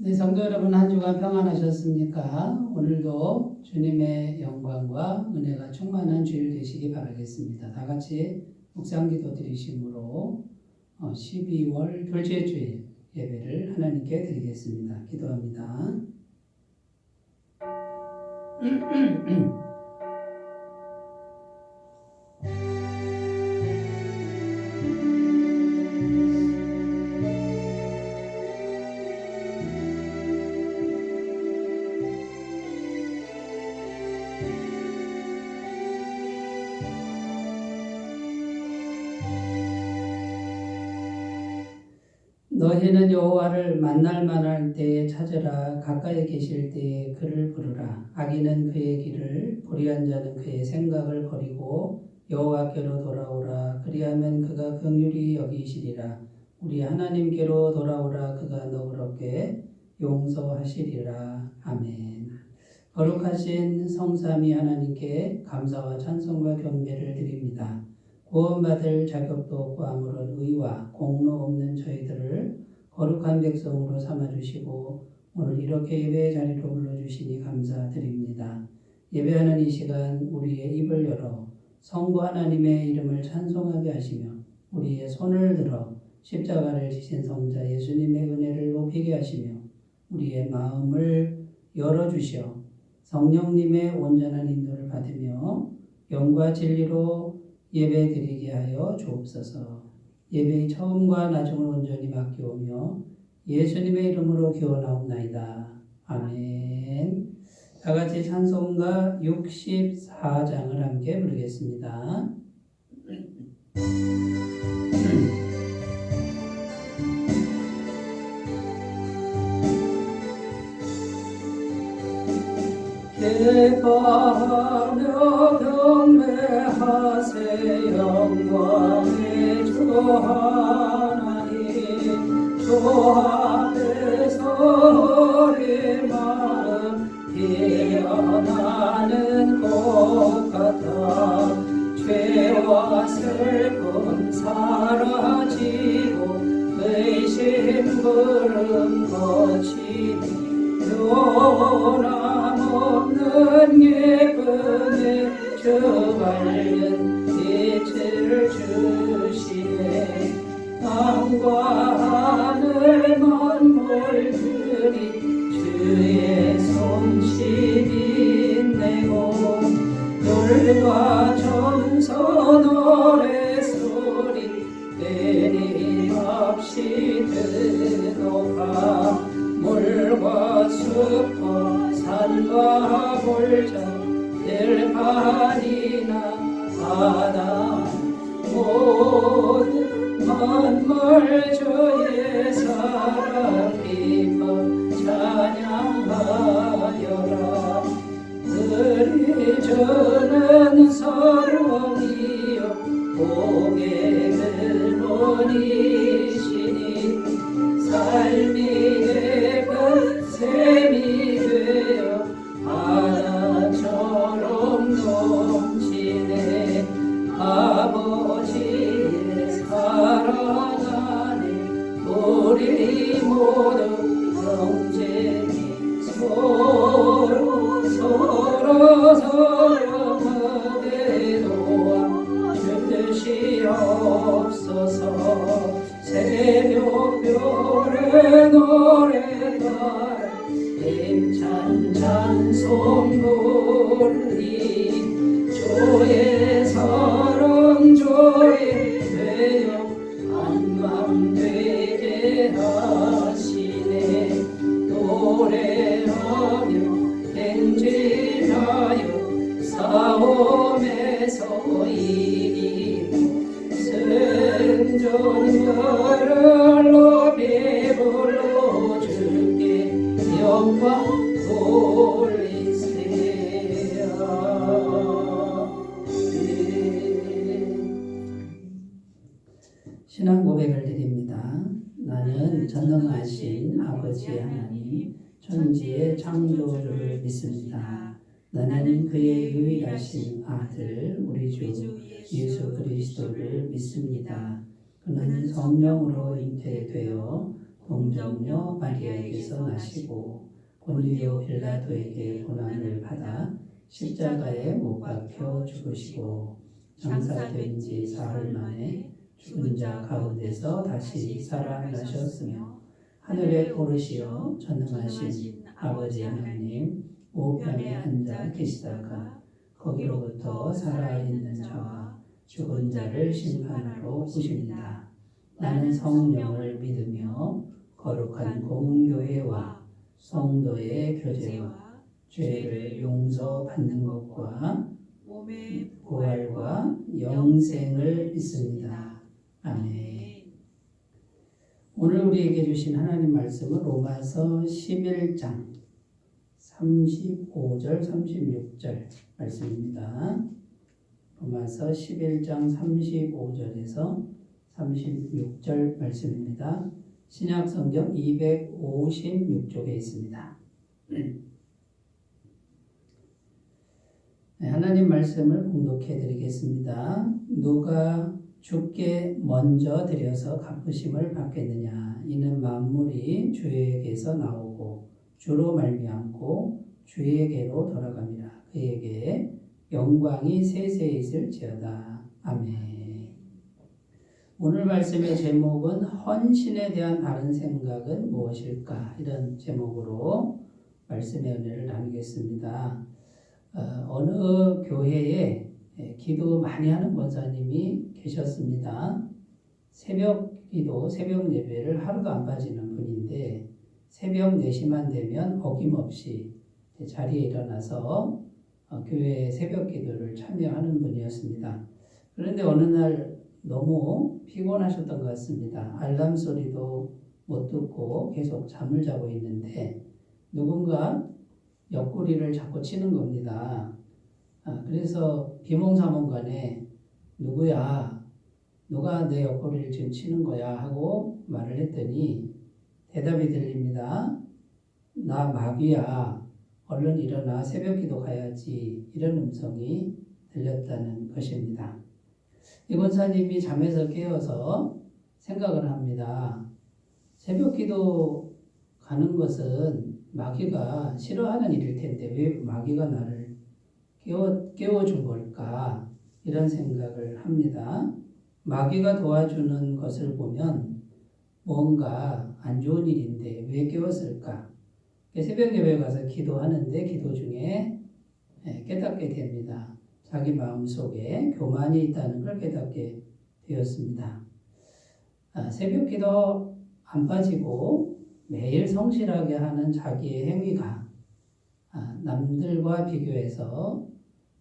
네, 성도 여러분, 한 주간 평안하셨습니까? 오늘도 주님의 영광과 은혜가 충만한 주일 되시기 바라겠습니다. 다 같이 묵상기도 드리심으로 12월 둘째 주일 예배를 하나님께 드리겠습니다. 기도합니다. 너희는 여호와를 만날 만할 때에 찾으라. 가까이 계실 때에 그를 부르라. 악인은 그의 길을, 불의한 자는 그의 생각을 버리고 여호와께로 돌아오라. 그리하면 그가 긍휼히 여기시리라. 우리 하나님께로 돌아오라. 그가 너그럽게 용서하시리라. 아멘. 거룩하신 성삼위 하나님께 감사와 찬송과 경배를 드립니다. 구원받을 자격도 없고 아무런 의와 공로 없는 저희들을 거룩한 백성으로 삼아주시고 오늘 이렇게 예배의 자리로 불러주시니 감사드립니다. 예배하는 이 시간 우리의 입을 열어 성부 하나님의 이름을 찬송하게 하시며 우리의 손을 들어 십자가를 지신 성자 예수님의 은혜를 높이게 하시며 우리의 마음을 열어주시어 성령님의 온전한 인도를 받으며 영과 진리로 예배드리게 하여 주옵소서. 예배의 처음과 나중을 온전히 맡겨오며 예수님의 이름으로 기원하옵나이다. 아멘. 다 같이 찬송가 64장을 함께 부르겠습니다. 기뻐하며 경배하세 영광의 주 하나님 주 앞에서 우리 마음 피어나는 꽃 같아 죄와 슬픔 사라지고 의심 구름 거치니 변함없는 예쁨의 주 밝은 빛을 주시네 땅과 하늘 만물들이 주의 손실이 내고 놀과 점서 노래소리 끊임없이 들어가 물과 숲과 산과 골장 들판이나 바다 모든 만물 주의 사랑 기뻐 찬양하여라 그리주는 사랑이여 복의 근원이시니 삶이 샘이 되어 바다처럼 넘치네 아버지의 사랑 안에 우리 모두 형제니 서로 사랑하게 도와 주시옵소서 새벽별의 노래 따라 힘찬 찬송 부르리 주의 사랑 주의 되어 한밤되게 하시네 노래하며 행진하여 싸움에서 이기고 승전가를 높이 불러주게 영광 돌리세요. 신앙 고백을 드립니다. 나는 전능하신 아버지 하나님 천지의 창조주를 믿습니다. 나는 그의 유일하신 아들 우리 주 예수 그리스도를 믿습니다. 그는 성령으로 잉태되어 동정녀 마리아에게서 나시고 본디오 빌라도에게 고난을 받아 십자가에 못 박혀 죽으시고 장사된 지 사흘 만에 죽은 자 가운데서 다시 살아나셨으며 하늘에 오르시어 전능하신 아버지 하나님 우편에 앉아 계시다가 거기로부터 살아있는 자와 죽은 자를 심판하러 오십니다. 나는 성령을 믿으며 거룩한 공교회와 성도의 교제와 죄를 용서받는 것과 몸의 부활과 영생을 믿습니다. 아멘. 오늘 우리에게 주신 하나님 말씀은 로마서 11장 35절 36절 말씀입니다. 로마서 11장 35절에서 36절 말씀입니다. 신약성경 256쪽에 있습니다. 하나님 말씀을 봉독해 드리겠습니다. 누가 주께 먼저 드려서 갚으심을 받겠느냐. 이는 만물이 주에게서 나오고 주로 말미암고 주에게로 돌아갑니다. 그에게 영광이 세세 있을지어다. 아멘. 오늘 말씀의 제목은 헌신에 대한 바른 생각은 무엇일까? 이런 제목으로 말씀의 은혜를 나누겠습니다. 어느 교회에 기도 많이 하는 권사님이 계셨습니다. 새벽 기도, 새벽 예배를 하루도 안 빠지는 분인데 새벽 4시만 되면 어김없이 자리에 일어나서 교회 새벽 기도를 참여하는 분이었습니다. 그런데 어느 날 너무 피곤하셨던 것 같습니다. 알람 소리도 못 듣고 계속 잠을 자고 있는데 누군가 옆구리를 자꾸 치는 겁니다. 그래서 비몽사몽간에 누구야? 누가 내 옆구리를 지금 치는 거야? 하고 말을 했더니 대답이 들립니다. 나 마귀야. 얼른 일어나 새벽기도 가야지. 이런 음성이 들렸다는 것입니다. 이 권사님이 잠에서 깨어서 생각을 합니다. 새벽기도 가는 것은 마귀가 싫어하는 일일 텐데 왜 마귀가 나를 깨워준 걸까? 이런 생각을 합니다. 마귀가 도와주는 것을 보면 뭔가 안 좋은 일인데 왜 깨웠을까? 새벽 예배 가서 기도하는데 기도 중에 깨닫게 됩니다. 자기 마음속에 교만이 있다는 걸 깨닫게 되었습니다. 새벽 기도 안 빠지고 매일 성실하게 하는 자기의 행위가 남들과 비교해서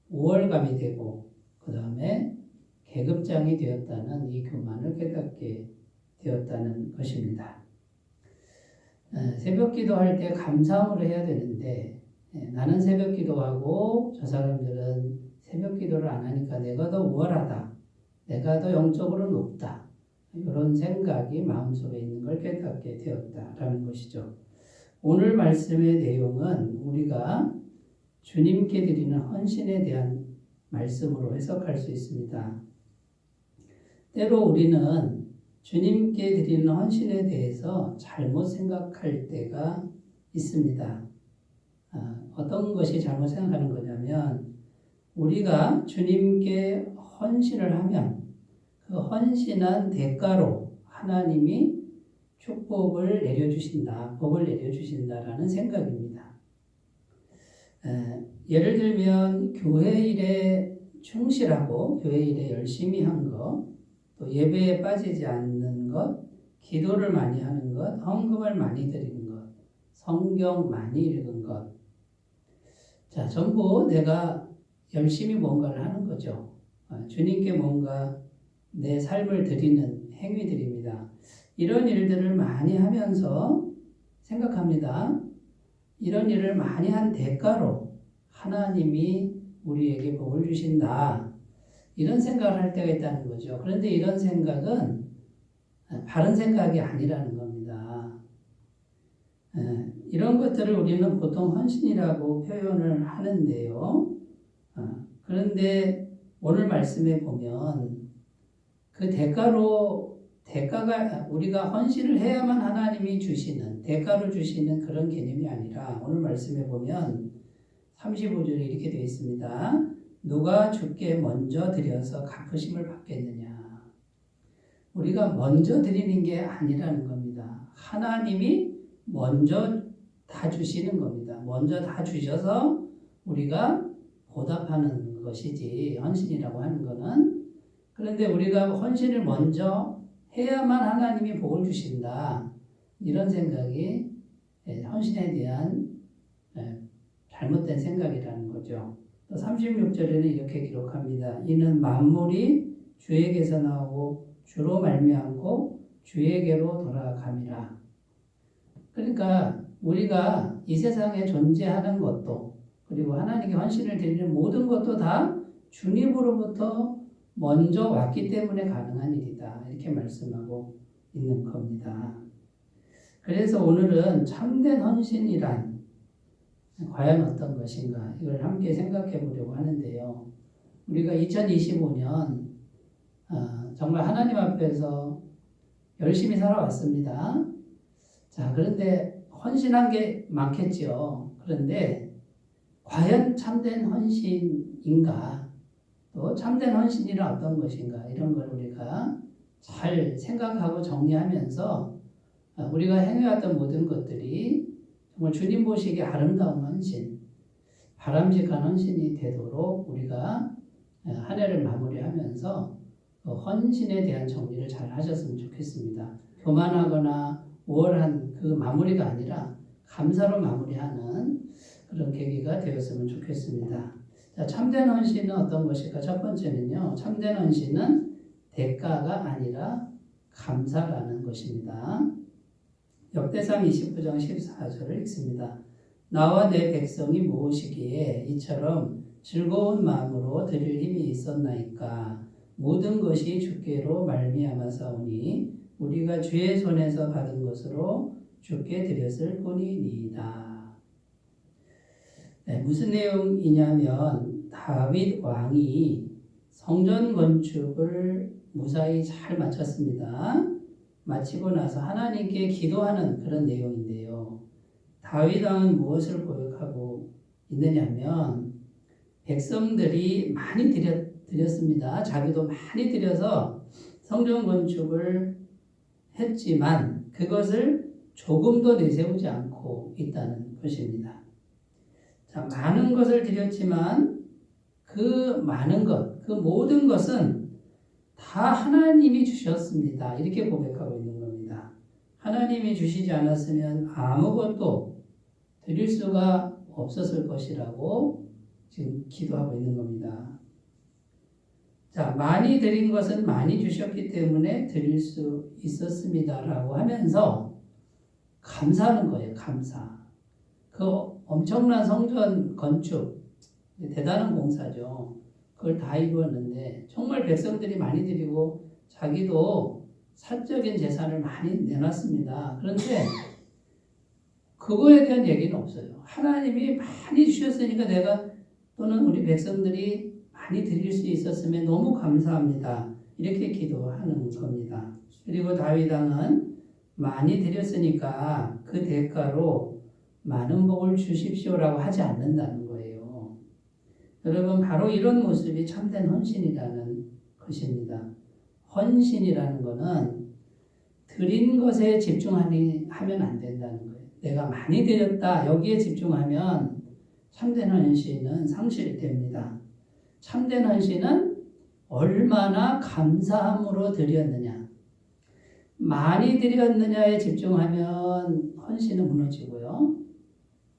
우월감이 되고 그 다음에 계급장이 되었다는 이 교만을 깨닫게 되었다는 것입니다. 새벽 기도할 때 감사함으로 해야 되는데 나는 새벽 기도하고 저 사람들은 새벽 기도를 안 하니까 내가 더 우월하다. 내가 더 영적으로 높다. 이런 생각이 마음속에 있는 걸 깨닫게 되었다라는 것이죠. 오늘 말씀의 내용은 우리가 주님께 드리는 헌신에 대한 말씀으로 해석할 수 있습니다. 때로 우리는 주님께 드리는 헌신에 대해서 잘못 생각할 때가 있습니다. 어떤 것이 잘못 생각하는 거냐면 우리가 주님께 헌신을 하면 그 헌신한 대가로 하나님이 축복을 내려주신다, 복을 내려주신다라는 생각입니다. 예를 들면 교회 일에 충실하고 교회 일에 열심히 한 것, 또 예배에 빠지지 않는 것, 기도를 많이 하는 것, 헌금을 많이 드리는 것, 성경 많이 읽은 것. 자, 전부 내가 열심히 뭔가를 하는 거죠. 주님께 뭔가 내 삶을 드리는 행위들입니다. 이런 일들을 많이 하면서 생각합니다. 이런 일을 많이 한 대가로 하나님이 우리에게 복을 주신다. 이런 생각을 할 때가 있다는 거죠. 그런데 이런 생각은 바른 생각이 아니라는 겁니다. 이런 것들을 우리는 보통 헌신이라고 표현을 하는데요. 그런데 오늘 말씀에 보면 그 대가가 우리가 헌신을 해야만 하나님이 주시는 대가로 주시는 그런 개념이 아니라 오늘 말씀에 보면 35절에 이렇게 되어 있습니다. 누가 주께 먼저 드려서 갚으심을 받겠느냐. 우리가 먼저 드리는 게 아니라는 겁니다. 하나님이 먼저 다 주시는 겁니다. 먼저 다 주셔서 우리가 보답하는 것이지 헌신이라고 하는 거는. 그런데 우리가 헌신을 먼저 해야만 하나님이 복을 주신다. 이런 생각이 헌신에 대한 잘못된 생각이라는 거죠. 또 36절에는 이렇게 기록합니다. 이는 만물이 주에게서 나오고 주로 말미암고 주에게로 돌아감이라. 그러니까 우리가 이 세상에 존재하는 것도 그리고 하나님께 헌신을 드리는 모든 것도 다 주님으로부터 먼저 왔기 때문에 가능한 일이다. 이렇게 말씀하고 있는 겁니다. 그래서 오늘은 참된 헌신이란 과연 어떤 것인가 이걸 함께 생각해 보려고 하는데요. 우리가 2025년 정말 하나님 앞에서 열심히 살아왔습니다. 자, 그런데 헌신한 게 많겠죠. 그런데 과연 참된 헌신인가? 또 참된 헌신이란 어떤 것인가? 이런 걸 우리가 잘 생각하고 정리하면서 우리가 행해왔던 모든 것들이 정말 주님 보시기에 아름다운 헌신, 바람직한 헌신이 되도록 우리가 한 해를 마무리하면서 헌신에 대한 정리를 잘 하셨으면 좋겠습니다. 교만하거나 우월한 그 마무리가 아니라 감사로 마무리하는 그런 계기가 되었으면 좋겠습니다. 자, 참된 헌신은 어떤 것일까? 첫 번째는요. 참된 헌신은 대가가 아니라 감사라는 것입니다. 역대상 29장 14절을 읽습니다. 나와 내 백성이 무엇이기에 이처럼 즐거운 마음으로 드릴 힘이 있었나이까. 모든 것이 주께로 말미암아사오니 우리가 주의 손에서 받은 것으로 주께 드렸을 뿐이니이다. 무슨 내용이냐면 다윗 왕이 성전 건축을 무사히 잘 마쳤습니다. 마치고 나서 하나님께 기도하는 그런 내용인데요. 다윗 왕은 무엇을 고백하고 있느냐면 백성들이 많이 드렸습니다. 자기도 많이 드려서 성전 건축을 했지만 그것을 조금도 내세우지 않고 있다는 것입니다. 자, 많은 것을 드렸지만 그 많은 것, 그 모든 것은 다 하나님이 주셨습니다. 이렇게 고백하고 있는 겁니다. 하나님이 주시지 않았으면 아무것도 드릴 수가 없었을 것이라고 지금 기도하고 있는 겁니다. 자, 많이 드린 것은 많이 주셨기 때문에 드릴 수 있었습니다라고 하면서 감사하는 거예요. 감사. 그 엄청난 성전 건축, 대단한 공사죠. 그걸 다 이루었는데 정말 백성들이 많이 드리고 자기도 사적인 재산을 많이 내놨습니다. 그런데 그거에 대한 얘기는 없어요. 하나님이 많이 주셨으니까 내가 또는 우리 백성들이 많이 드릴 수 있었으면 너무 감사합니다. 이렇게 기도하는 겁니다. 그리고 다윗 왕은 많이 드렸으니까 그 대가로 많은 복을 주십시오라고 하지 않는다는 거예요. 여러분, 바로 이런 모습이 참된 헌신이라는 것입니다. 헌신이라는 것은 드린 것에 집중하면 안 된다는 거예요. 내가 많이 드렸다 여기에 집중하면 참된 헌신은 상실됩니다. 참된 헌신은 얼마나 감사함으로 드렸느냐, 많이 드렸느냐에 집중하면 헌신은 무너지고요.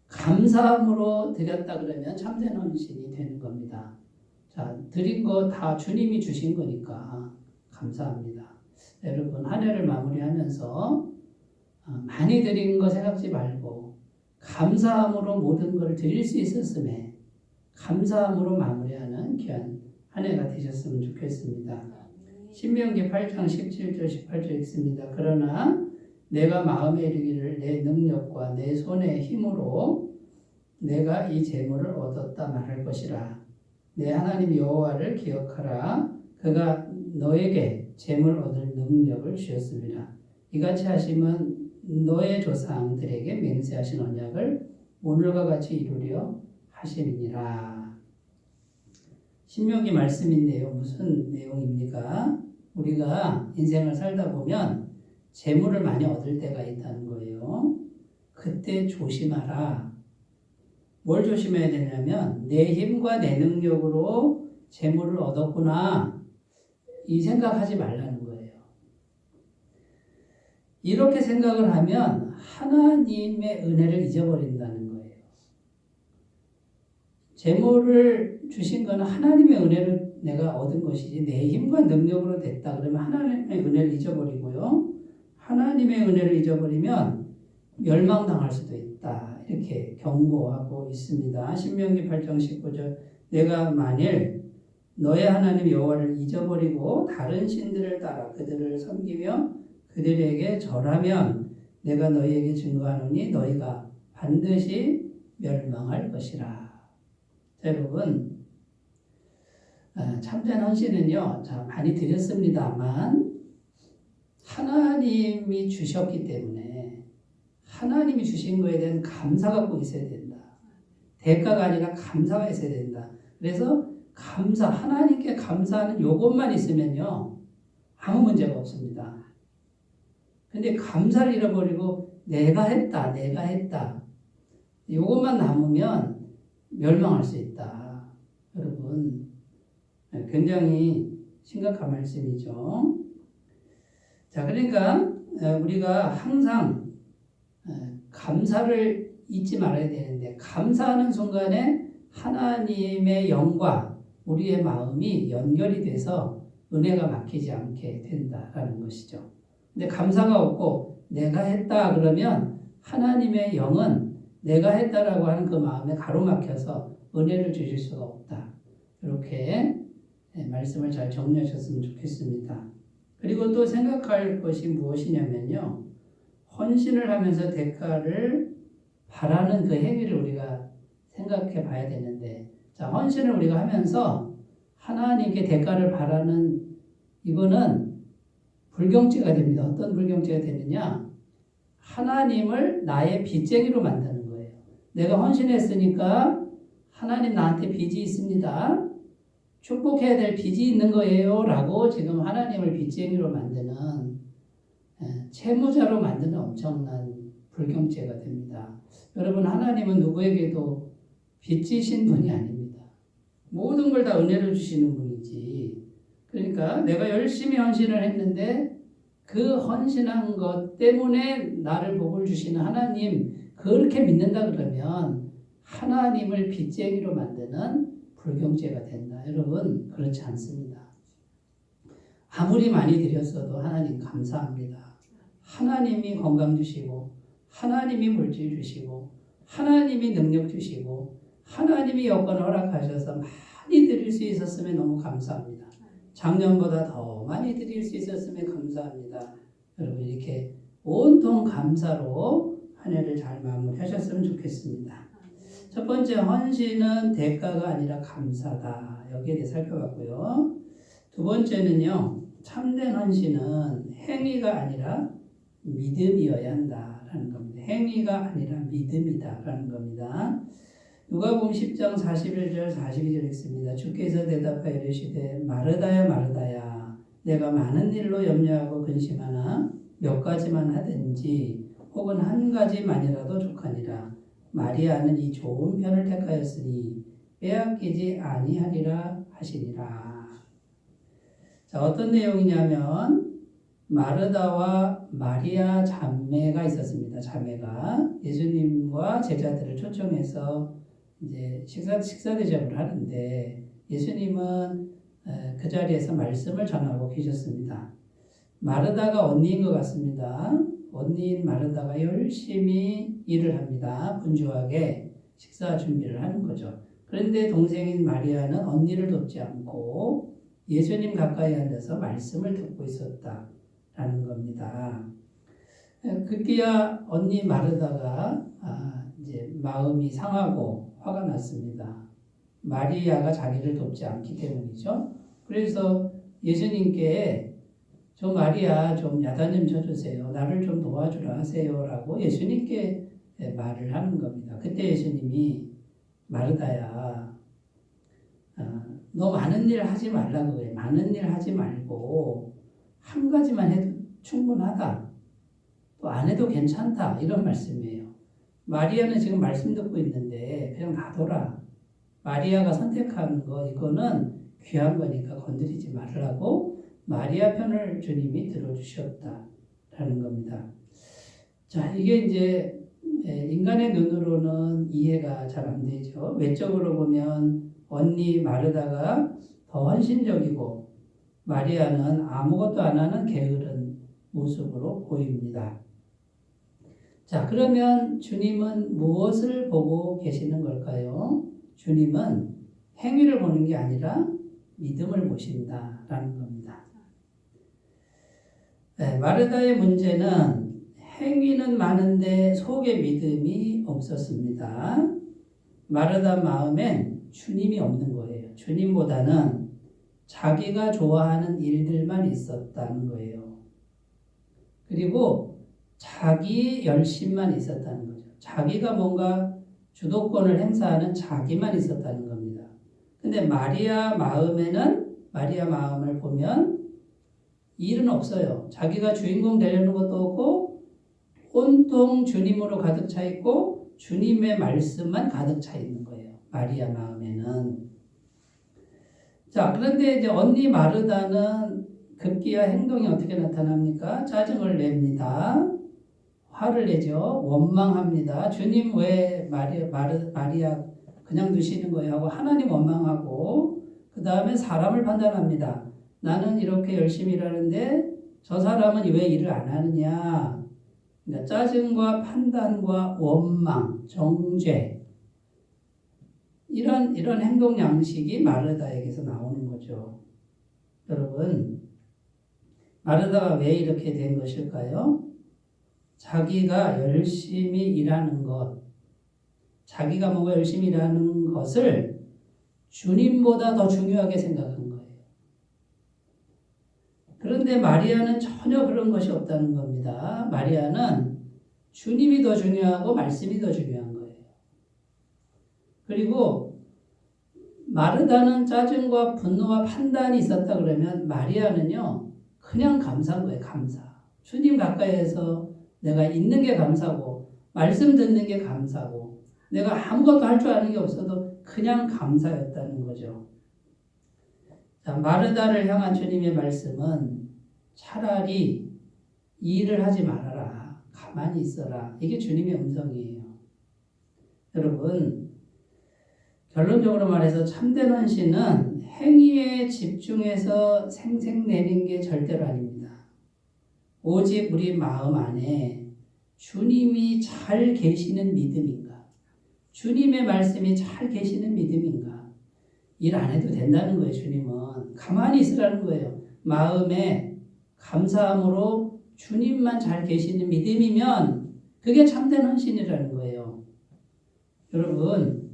감사함으로 드렸다 그러면 참된 헌신이 되는 겁니다. 자, 드린 거 다 주님이 주신 거니까 감사합니다. 여러분, 한 해를 마무리하면서 많이 드린 거 생각지 말고 감사함으로 모든 걸 드릴 수 있었음에 감사함으로 마무리하는 귀한 한 해가 되셨으면 좋겠습니다. 신명기 8장 17절 18절 읽습니다. 그러나 내가 마음에 이르기를 내 능력과 내 손의 힘으로 내가 이 재물을 얻었다 말할 것이라. 내 하나님 여호와를 기억하라. 그가 너에게 너에게 재물 얻을 능력을 주셨습니다. 이같이 하심은 너의 조상들에게 맹세하신 언약을 오늘과 같이 이루려 하심이니라. 신명기 말씀인데요. 무슨 내용입니까? 우리가 인생을 살다 보면 재물을 많이 얻을 때가 있다는 거예요. 그때 조심하라. 뭘 조심해야 되냐면 내 힘과 내 능력으로 재물을 얻었구나 이 생각하지 말라는 거예요. 이렇게 생각을 하면 하나님의 은혜를 잊어버린다는 거예요. 재물을 주신 거는 하나님의 은혜로 내가 얻은 것이지 내 힘과 능력으로 됐다 그러면 하나님의 은혜를 잊어버리고요. 하나님의 은혜를 잊어버리면 멸망당할 수도 있다. 이렇게 경고하고 있습니다. 신명기 8장 19절 내가 만일 너의 하나님 여호와를 잊어버리고 다른 신들을 따라 그들을 섬기며 그들에게 절하면 내가 너희에게 증거하노니 너희가 반드시 멸망할 것이라. 자, 여러분 참된 헌신은요 많이 드렸습니다만 하나님이 주셨기 때문에 하나님이 주신 거에 대한 감사가 꼭 있어야 된다. 대가가 아니라 감사가 있어야 된다. 그래서 하나님께 감사하는 요것만 있으면요 아무 문제가 없습니다. 근데 감사를 잃어버리고 내가 했다 요것만 남으면 멸망할 수 있다. 여러분 굉장히 심각한 말씀이죠. 자, 그러니까 우리가 항상 감사를 잊지 말아야 되는데 감사하는 순간에 하나님의 영과 우리의 마음이 연결이 돼서 은혜가 막히지 않게 된다라는 것이죠. 근데 감사가 없고 내가 했다 그러면 하나님의 영은 내가 했다라고 하는 그 마음에 가로막혀서 은혜를 주실 수가 없다. 이렇게 말씀을 잘 정리하셨으면 좋겠습니다. 그리고 또 생각할 것이 무엇이냐면요. 헌신을 하면서 대가를 바라는 그 행위를 우리가 생각해 봐야 되는데, 자, 헌신을 우리가 하면서 하나님께 대가를 바라는 이거는 불경죄가 됩니다. 어떤 불경죄가 되느냐? 하나님을 나의 빚쟁이로 만드는 거예요. 내가 헌신했으니까 하나님 나한테 빚이 있습니다. 축복해야 될 빚이 있는 거예요. 라고 지금 하나님을 빚쟁이로 만드는 채무자로 만드는 엄청난 불경죄가 됩니다. 여러분 하나님은 누구에게도 빚지신 분이 아닙니다. 모든 걸 다 은혜로 주시는 분이지. 그러니까 내가 열심히 헌신을 했는데 그 헌신한 것 때문에 나를 복을 주시는 하나님 그렇게 믿는다 그러면 하나님을 빚쟁이로 만드는 불경죄가 된다. 여러분 그렇지 않습니다. 아무리 많이 드렸어도 하나님 감사합니다. 하나님이 건강 주시고 하나님이 물질 주시고 하나님이 능력 주시고 하나님이 여건을 허락하셔서 많이 드릴 수 있었으면 너무 감사합니다. 작년보다 더 많이 드릴 수 있었으면 감사합니다. 여러분 이렇게 온통 감사로 한 해를 잘 마무리하셨으면 좋겠습니다. 첫 번째 헌신은 대가가 아니라 감사다. 여기에 대해 살펴봤고요. 두 번째는요. 참된 헌신은 행위가 아니라 믿음이어야 한다라는 겁니다. 행위가 아니라 믿음이다라는 겁니다. 누가복음 10장 41절 42절 읽습니다. 주께서 대답하여 이르시되 마르다야 마르다야 내가 많은 일로 염려하고 근심하나 몇 가지만 하든지 혹은 한 가지만이라도 족하니라. 마리아는 이 좋은 편을 택하였으니 빼앗기지 아니하리라 하시니라. 자, 어떤 내용이냐면 마르다와 마리아 자매가 있었습니다. 자매가 예수님과 제자들을 초청해서 이제 식사 대접을 하는데 예수님은 그 자리에서 말씀을 전하고 계셨습니다. 마르다가 언니인 것 같습니다. 언니인 마르다가 열심히 일을 합니다. 분주하게 식사 준비를 하는 거죠. 그런데 동생인 마리아는 언니를 돕지 않고 예수님 가까이 앉아서 말씀을 듣고 있었다라는 겁니다. 그때야 언니 마르다가 이제 마음이 상하고 화가 났습니다. 마리아가 자기를 돕지 않기 때문이죠. 그래서 예수님께 저 마리아 좀 야단 좀 쳐주세요. 나를 좀 도와주라 하세요라고 예수님께 말을 하는 겁니다. 그때 예수님이 마르다야, 너 많은 일 하지 말라고 해. 많은 일 하지 말고 한 가지만 해도 충분하다. 또 안 해도 괜찮다. 이런 말씀이에요. 마리아는 지금 말씀 듣고 있는데 그냥 놔둬라. 마리아가 선택한 거 이거는 귀한 거니까 건드리지 말라고 마리아 편을 주님이 들어주셨다라는 겁니다. 자, 이게 이제 인간의 눈으로는 이해가 잘 안 되죠. 외적으로 보면 언니 마르다가 더 헌신적이고 마리아는 아무것도 안 하는 게으른 모습으로 보입니다. 자, 그러면 주님은 무엇을 보고 계시는 걸까요? 주님은 행위를 보는 게 아니라 믿음을 보신다라는 겁니다. 마르다의 문제는 행위는 많은데 속에 믿음이 없었습니다. 마르다 마음엔 주님이 없는 거예요. 주님보다는 자기가 좋아하는 일들만 있었다는 거예요. 그리고 자기 열심만 있었다는 거죠. 자기가 뭔가 주도권을 행사하는 자기만 있었다는 겁니다. 근데 마리아 마음을 보면 일은 없어요. 자기가 주인공 되려는 것도 없고 온통 주님으로 가득 차 있고 주님의 말씀만 가득 차 있는 거예요. 마리아 마음에는. 자, 그런데 이제 언니 마르다는 급기야 행동이 어떻게 나타납니까? 짜증을 냅니다. 화를 내죠. 원망합니다. 주님 왜 마리아 그냥 두시는 거예요 하고 하나님 원망하고 그 다음에 사람을 판단합니다. 나는 이렇게 열심히 일하는데 저 사람은 왜 일을 안 하느냐. 그러니까 짜증과 판단과 원망, 정죄 이런 행동 양식이 마르다에게서 나오는 거죠. 여러분, 마르다가 왜 이렇게 된 것일까요? 자기가 열심히 일하는 것, 자기가 뭔가 열심히 일하는 것을 주님보다 더 중요하게 생각한 거예요. 그런데 마리아는 전혀 그런 것이 없다는 겁니다. 마리아는 주님이 더 중요하고 말씀이 더 중요한 거예요. 그리고 마르다는 짜증과 분노와 판단이 있었다 그러면 마리아는요, 그냥 감사한 거예요. 감사. 주님 가까이에서 내가 있는 게 감사고 말씀 듣는 게 감사고 내가 아무것도 할 줄 아는 게 없어도 그냥 감사였다는 거죠. 자, 마르다를 향한 주님의 말씀은 차라리 일을 하지 말아라. 가만히 있어라. 이게 주님의 음성이에요. 여러분, 결론적으로 말해서 참된 헌신은 행위에 집중해서 생색내는 게 절대로 아닙니다. 오직 우리 마음 안에 주님이 잘 계시는 믿음인가? 주님의 말씀이 잘 계시는 믿음인가? 일 안 해도 된다는 거예요. 주님은 가만히 있으라는 거예요. 마음에 감사함으로 주님만 잘 계시는 믿음이면 그게 참된 헌신이라는 거예요. 여러분,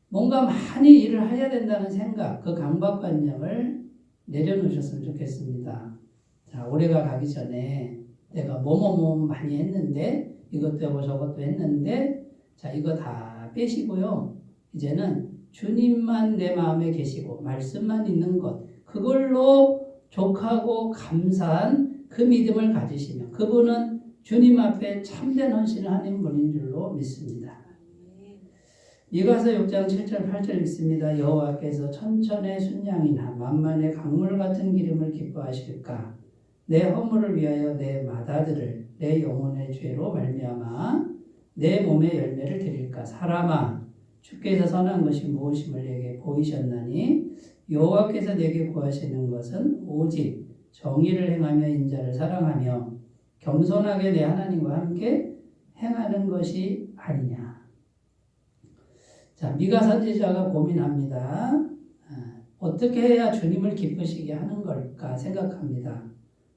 뭔가 많이 일을 해야 된다는 생각, 그 강박관념을 내려놓으셨으면 좋겠습니다. 자, 올해가 가기 전에 내가 뭐뭐 많이 했는데 이것도 하고 저것도 했는데 자, 이거 다 빼시고요. 이제는 주님만 내 마음에 계시고 말씀만 있는 것, 그걸로 족하고 감사한 그 믿음을 가지시면 그분은 주님 앞에 참된 헌신을 하는 분인 줄로 믿습니다. 미가서 6장 7절 8절 읽습니다. 여호와께서 천천의 순양이나 만만의 강물 같은 기름을 기뻐하실까? 내 허물을 위하여 내 맏아들을 내 영혼의 죄로 말미암아 내 몸의 열매를 드릴까? 사람아, 주께서 선한 것이 무엇임을 내게 보이셨나니 여호와께서 내게 구하시는 것은 오직 정의를 행하며 인자를 사랑하며 겸손하게 내 하나님과 함께 행하는 것이 아니냐. 자, 미가 선지자가 고민합니다. 어떻게 해야 주님을 기쁘시게 하는 걸까 생각합니다.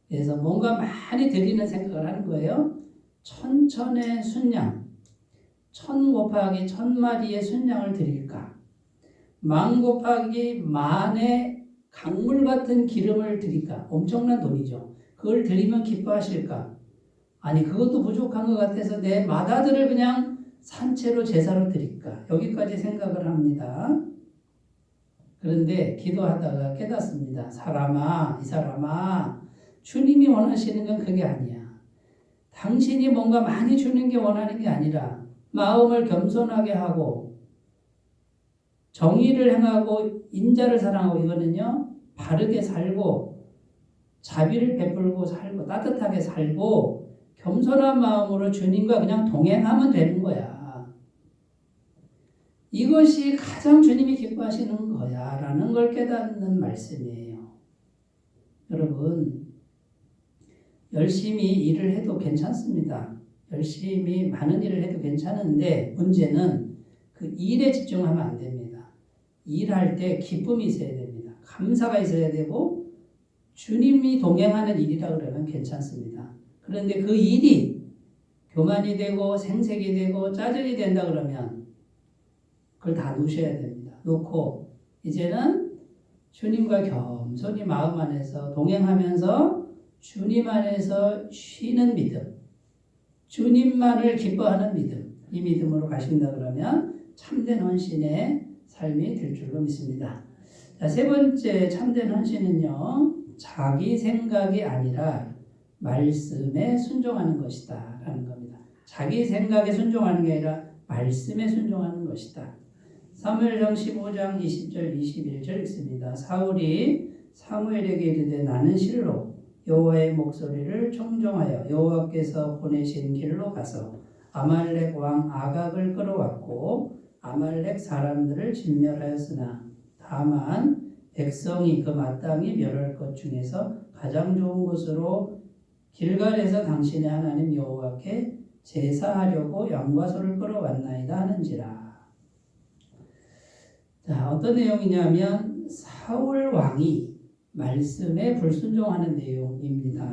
그래서 뭔가 많이 드리는 생각을 하는 거예요. 천천의 순양, 1000 곱하기 1000마리의 순양을 드릴까? 10,000 곱하기 만의 강물 같은 기름을 드릴까? 엄청난 돈이죠. 그걸 드리면 기뻐하실까? 아니 그것도 부족한 것 같아서 내 맏아들을 그냥 산채로 제사로 드릴까? 여기까지 생각을 합니다. 그런데 기도하다가 깨닫습니다. 이 사람아, 주님이 원하시는 건 그게 아니야. 당신이 뭔가 많이 주는 게 원하는 게 아니라 마음을 겸손하게 하고 정의를 행하고 인자를 사랑하고 이거는요. 바르게 살고 자비를 베풀고 살고 따뜻하게 살고 겸손한 마음으로 주님과 그냥 동행하면 되는 거야. 이것이 가장 주님이 기뻐하시는 거야 라는 걸 깨닫는 말씀이에요. 여러분 열심히 일을 해도 괜찮습니다. 열심히 많은 일을 해도 괜찮은데 문제는 그 일에 집중하면 안 됩니다. 일할 때 기쁨이 있어야 됩니다. 감사가 있어야 되고 주님이 동행하는 일이라 그러면 괜찮습니다. 그런데 그 일이 교만이 되고 생색이 되고 짜증이 된다 그러면 그걸 다 놓으셔야 됩니다. 놓고 이제는 주님과 겸손히 마음 안에서 동행하면서 주님 안에서 쉬는 믿음, 주님만을 기뻐하는 믿음, 이 믿음으로 가신다 그러면 참된 헌신의 삶이 될 줄로 믿습니다. 자, 세 번째 참된 헌신은요, 자기 생각이 아니라 말씀에 순종하는 것이다 라는 겁니다. 자기 생각에 순종하는 게 아니라 말씀에 순종하는 것이다. 사무엘상 15장 20절 21절 읽습니다. 사울이 사무엘에게 이르되 나는 실로 여호와의 목소리를 청종하여 여호와께서 보내신 길로 가서 아말렉 왕 아각을 끌어왔고 아말렉 사람들을 진멸하였으나 다만 백성이 그 마땅히 멸할 것 중에서 가장 좋은 곳으로 길갈에서 당신의 하나님 여호와께 제사하려고 양과 소를 끌어왔나이다 하는지라. 자, 어떤 내용이냐면 사울 왕이 말씀에 불순종하는 내용입니다.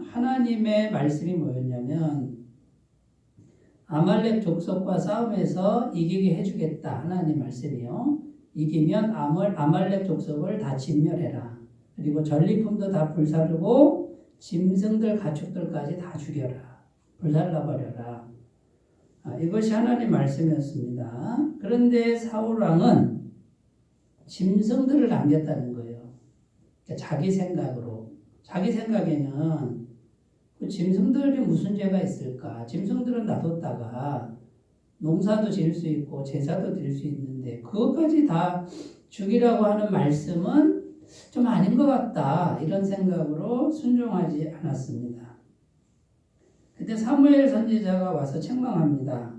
하나님의 말씀이 뭐였냐면 아말렉 족속과 싸움에서 이기게 해주겠다. 하나님 말씀이요. 이기면 아말렉 족속을 다 진멸해라. 그리고 전리품도 다 불사르고 짐승들 가축들까지 다 죽여라. 불살라버려라. 이것이 하나님 말씀이었습니다. 그런데 사울 왕은 짐승들을 남겼다는 거예요. 그러니까 자기 생각으로. 자기 생각에는 그 짐승들이 무슨 죄가 있을까? 짐승들은 놔뒀다가 농사도 지을 수 있고 제사도 드릴 수 있는데 그것까지 다 죽이라고 하는 말씀은 좀 아닌 것 같다. 이런 생각으로 순종하지 않았습니다. 그때 사무엘 선지자가 와서 책망합니다.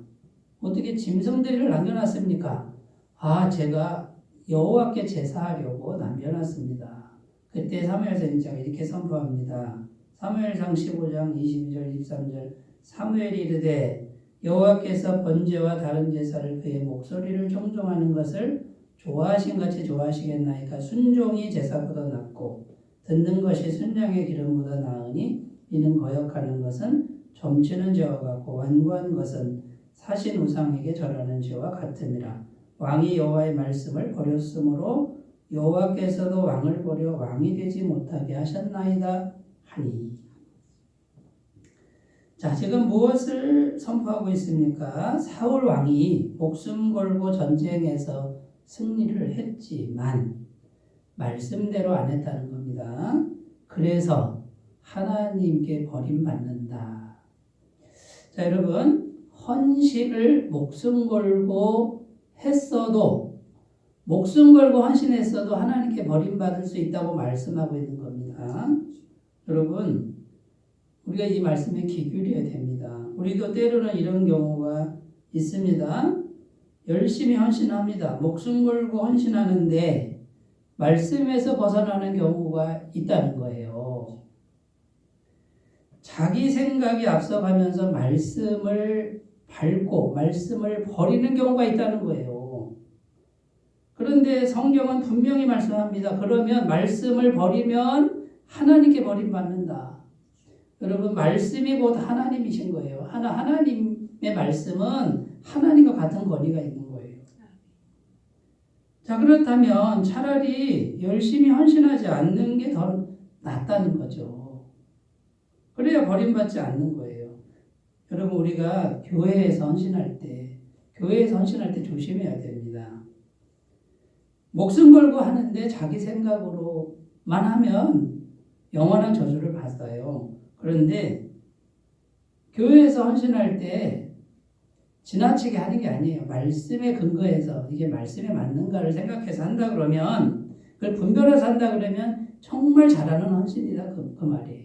어떻게 짐승들을 남겨놨습니까? 제가 여호와께 제사하려고 남겨놨습니다. 그때 사무엘 선지자가 이렇게 선포합니다. 사무엘상 15장 22절 23절 사무엘이 이르되 여호와께서 번제와 다른 제사를 그의 목소리를 청종하는 것을 좋아하신 같이 좋아하시겠나이까 순종이 제사보다 낫고 듣는 것이 순양의 기름보다 나으니 이는 거역하는 것은 점치는 죄와 같고 완고한 것은 사신 우상에게 절하는 죄와 같음이라. 왕이 여호와의 말씀을 버렸으므로 여호와께서도 왕을 버려 왕이 되지 못하게 하셨나이다 하니. 자, 지금 무엇을 선포하고 있습니까? 사울 왕이 목숨 걸고 전쟁에서 승리를 했지만 말씀대로 안 했다는 겁니다. 그래서 하나님께 버림받는다. 자, 여러분, 헌신을 목숨 걸고 했어도 목숨 걸고 헌신했어도 하나님께 버림받을 수 있다고 말씀하고 있는 겁니다. 여러분, 우리가 이 말씀에 귀 기울여야 됩니다. 우리도 때로는 이런 경우가 있습니다. 열심히 헌신합니다. 목숨 걸고 헌신하는데 말씀에서 벗어나는 경우가 있다는 거예요. 자기 생각이 앞서가면서 말씀을 밟고 말씀을 버리는 경우가 있다는 거예요. 그런데 성경은 분명히 말씀합니다. 그러면 말씀을 버리면 하나님께 버림받는다. 여러분, 말씀이 곧 하나님이신 거예요. 하나님의 말씀은 하나님과 같은 권위가 있는 거예요. 자, 그렇다면 차라리 열심히 헌신하지 않는 게 더 낫다는 거죠. 그래야 버림받지 않는 거예요. 여러분 우리가 교회에서 헌신할 때 조심해야 됩니다. 목숨 걸고 하는데 자기 생각으로만 하면 영원한 저주를 받아요. 그런데 교회에서 헌신할 때 지나치게 하는 게 아니에요. 말씀에 근거해서 이게 말씀에 맞는가를 생각해서 한다 그러면, 그걸 분별해서 한다 그러면 정말 잘하는 헌신이다 그 말이에요.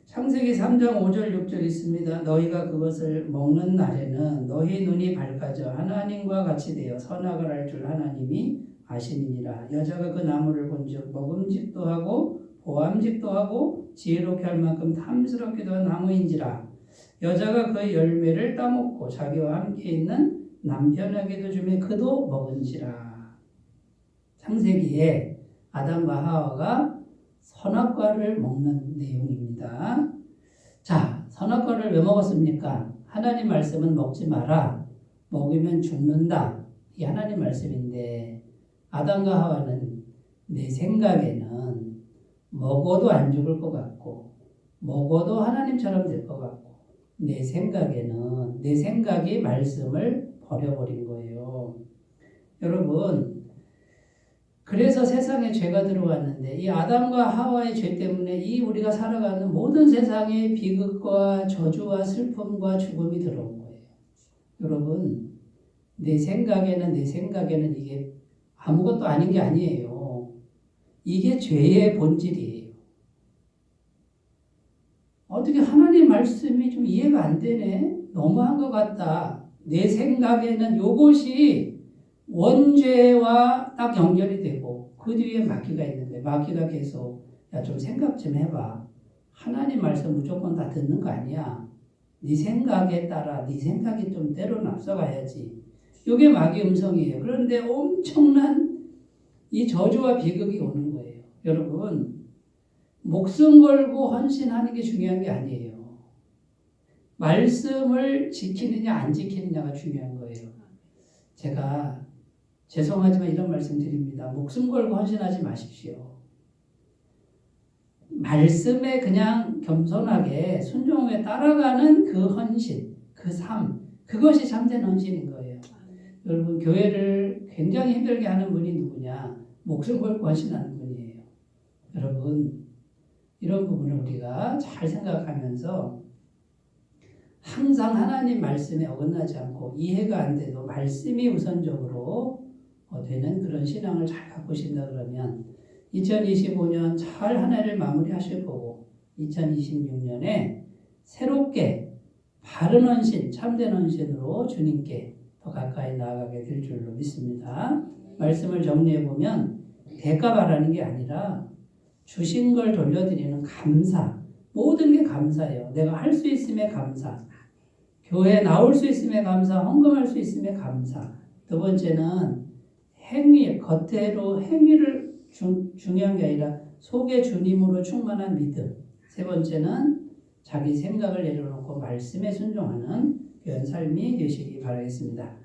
창세기 3장 5절 6절 있습니다. 너희가 그것을 먹는 날에는 너희 눈이 밝아져 하나님과 같이 되어 선악을 알 줄 하나님이 아시니라. 여자가 그 나무를 본즉 먹음직도 하고 보암직도 하고 지혜롭게 할 만큼 탐스럽기도 한 나무인지라. 여자가 그 열매를 따먹고 자기와 함께 있는 남편에게도 주매 그도 먹은지라. 창세기에 아담과 하와가 선악과를 먹는 내용입니다. 자, 선악과를 왜 먹었습니까? 하나님 말씀은 먹지 마라. 먹으면 죽는다. 이게 하나님 말씀인데 아담과 하와는 내 생각에는 먹어도 안 죽을 것 같고 먹어도 하나님처럼 될 것 같고 내 생각이 말씀을 버려버린 거예요. 여러분, 그래서 세상에 죄가 들어왔는데 이 아담과 하와의 죄 때문에 이 우리가 살아가는 모든 세상의 비극과 저주와 슬픔과 죽음이 들어온 거예요. 여러분, 내 생각에는 이게 아무것도 아닌 게 아니에요. 이게 죄의 본질이에요. 어떻게 하나님 말씀이 좀 이해가 안 되네? 너무한 것 같다. 내 생각에는 이것이 원죄와 딱 연결이 되고 그 뒤에 마귀가 있는 거예요. 마귀가 계속 야 좀 생각 좀 해봐. 하나님 말씀 무조건 다 듣는 거 아니야. 네 생각에 따라 네 생각이 좀 때로는 앞서가야지. 이게 마귀 음성이에요. 그런데 엄청난 이 저주와 비극이 오는 거예요. 여러분, 목숨 걸고 헌신하는 게 중요한 게 아니에요. 말씀을 지키느냐 안 지키느냐가 중요한 거예요. 제가 죄송하지만 이런 말씀 드립니다. 목숨 걸고 헌신하지 마십시오. 말씀에 그냥 겸손하게 순종에 따라가는 그 헌신, 그 삶, 그것이 참된 헌신인 거예요. 여러분, 교회를 굉장히 힘들게 하는 분이 누구냐? 목숨 걸고 헌신하는 분이에요. 여러분, 이런 부분을 우리가 잘 생각하면서 항상 하나님 말씀에 어긋나지 않고 이해가 안 돼도 말씀이 우선적으로 되는 그런 신앙을 잘 가꾸신다 그러면 2025년 잘 한 해를 마무리하실 거고 2026년에 새롭게 바른 헌신, 참된 헌신으로 주님께 더 가까이 나아가게 될 줄로 믿습니다. 말씀을 정리해보면 대가 바라는 게 아니라 주신 걸 돌려드리는 감사, 모든 게 감사예요. 내가 할 수 있음에 감사, 교회에 나올 수 있음에 감사, 헌금할 수 있음에 감사. 두 번째는 행위, 겉으로 행위를 중요한 게 아니라 속에 주님으로 충만한 믿음. 세 번째는 자기 생각을 내려놓고 말씀에 순종하는 그런 삶이 되시기 바라겠습니다.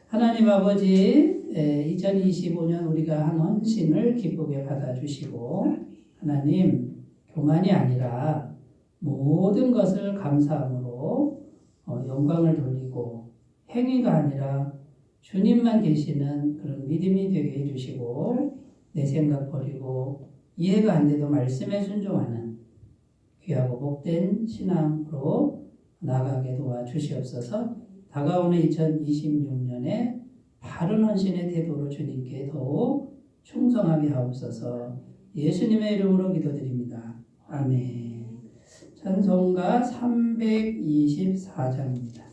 하나님 아버지, 2025년 우리가 한 헌신을 기쁘게 받아주시고 하나님, 교만이 아니라 모든 것을 감사함으로 영광을 돌리고 행위가 아니라 주님만 계시는 그런 믿음이 되게 해주시고 내 생각 버리고 이해가 안 돼도 말씀에 순종하는 귀하고 복된 신앙으로 나가게 도와주시옵소서. 다가오는 2026년에 바른 헌신의 태도로 주님께 더욱 충성하게 하옵소서. 예수님의 이름으로 기도드립니다. 아멘. 찬송가 324장입니다.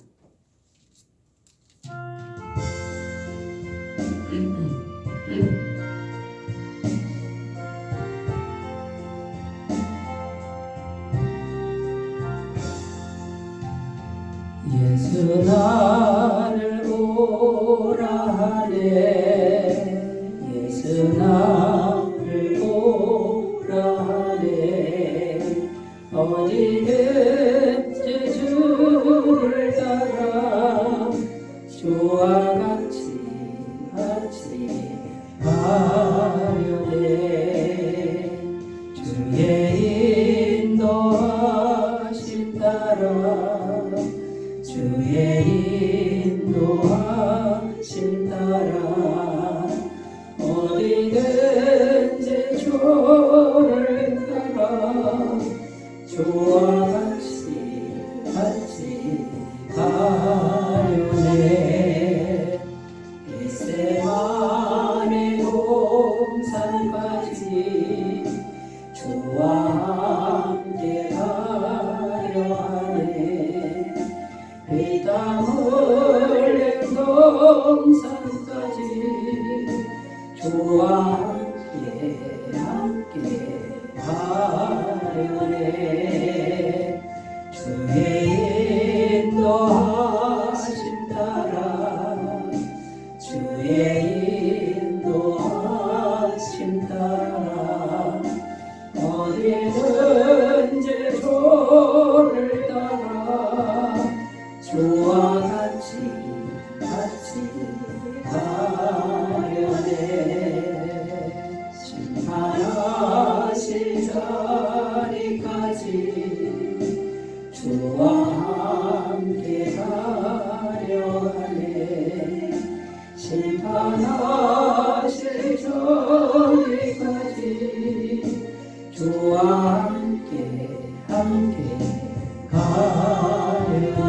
예수 나를 오라 하네 예수 나를 오라 하네 어디든지 주를 따라 주와 같이 하려네 주의 인도하심 따라 어디든지 주를 따라 주와 같이 가려네. 겟세마네 동산까지 주와 함께 가려 하네. 피땀 흘린 동산까지 주와 함께 가려네. 주의 인도하심 따라 주의 인도하심 따라 어디든지 주를 따라 주와 같이 가려네. 심판하실 자리까지 주와 함께 가려 하네. 심판하실 자리까지 주와 함께 가려네.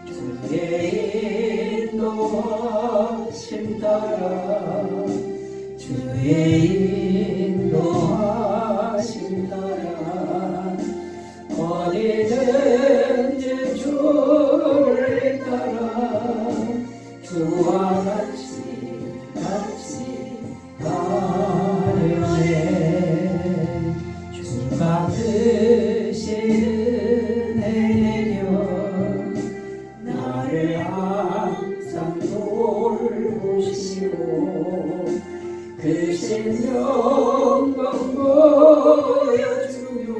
주의 인도하심 따라 주의 인도하심 따라 어디든지 주를 따라 주와 같이 가려네. 주가 드시는 은혜 내려 나를 항상 돌보시고 그 신영광 보여주며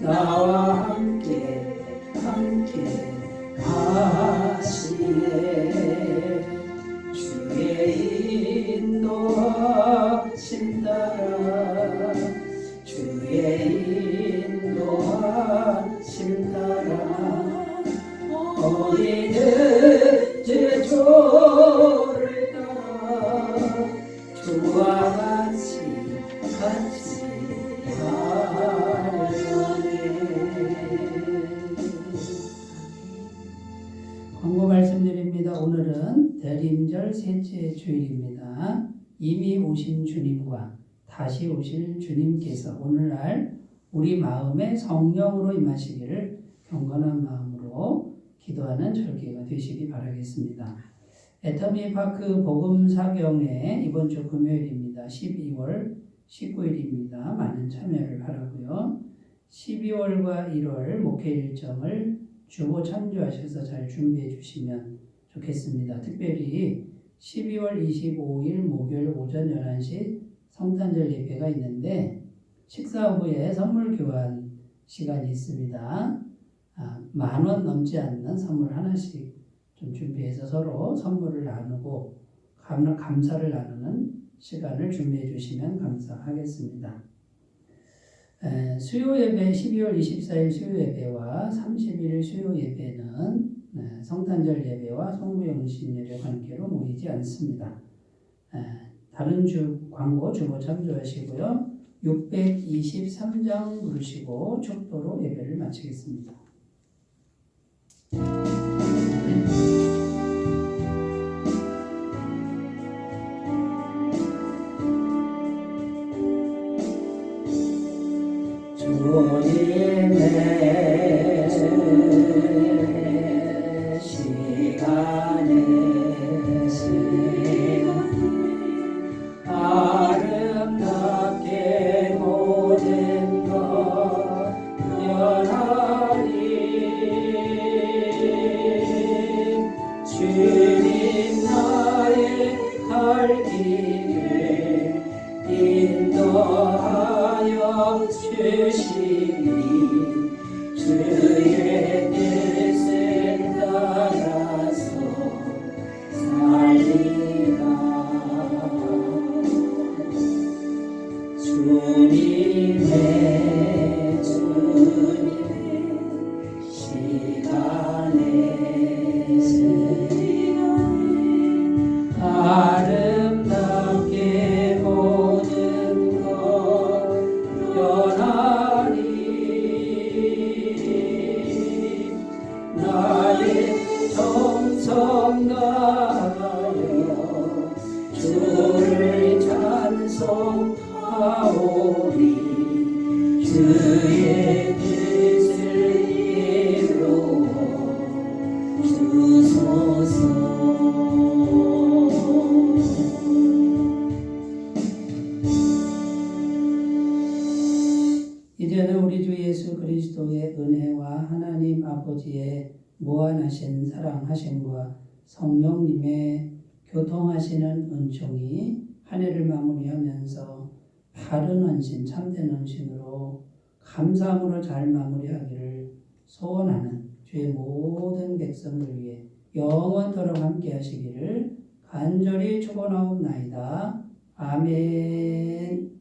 나와 함께 가시네. 주의 인도하심 따라 주의 인도하심 따라 어디든지 주를 따라 주와 같이 가려네. 광고 말씀드립니다. 오늘은 대림절 셋째 주일입니다. 이미 오신 주님과 다시 오실 주님께서 오늘날 우리 마음에 성령으로 임하시기를 경건한 마음으로 기도하는 절기가 되시기 바라겠습니다. 애터미 파크 복음 사경의 이번 주 금요일입니다. 12월 19일입니다. 많은 참여를 바라고요. 12월과 1월 목회 일정을 주보 참조하셔서 잘 준비해 주시면 좋겠습니다. 특별히 12월 25일 목요일 오전 11시 성탄절 예배가 있는데 식사 후에 선물 교환 시간이 있습니다. 10,000원 넘지 않는 선물 하나씩 좀 준비해서 서로 선물을 나누고 감사를 나누는 시간을 준비해 주시면 감사하겠습니다. 수요 예배 12월 24일 수요 예배와 31일 수요 예배는 성탄절 예배와 송구영신일의 관계로 모이지 않습니다. 다른 주 광고 주보 참조하시고요. 623장 부르시고 축도로 예배를 마치겠습니다. 주님의 시간에 아름답게 모든 것 변하리. 주님 나의 갈 길을 인도하여 주시니 주의 뜻을 따라서 살리라. 주님의 시간에 아름답게 모든 것 변하리. 나의 정성 다하여 주를 찬송하오리. 주의 뜻을 이루어 주소서. 이제는 우리 주 예수 그리스도의 은혜와 하나님 아버지의 무한하신 사랑하심과 성령님의 교통하시는 은총이 한 해를 마무리하면서 바른 헌신, 참된 헌신으로 감사함으로 잘 마무리하기를 소원하는 주의 모든 백성들 위해 영원토록 함께 하시기를 간절히 축원하옵나이다. 아멘.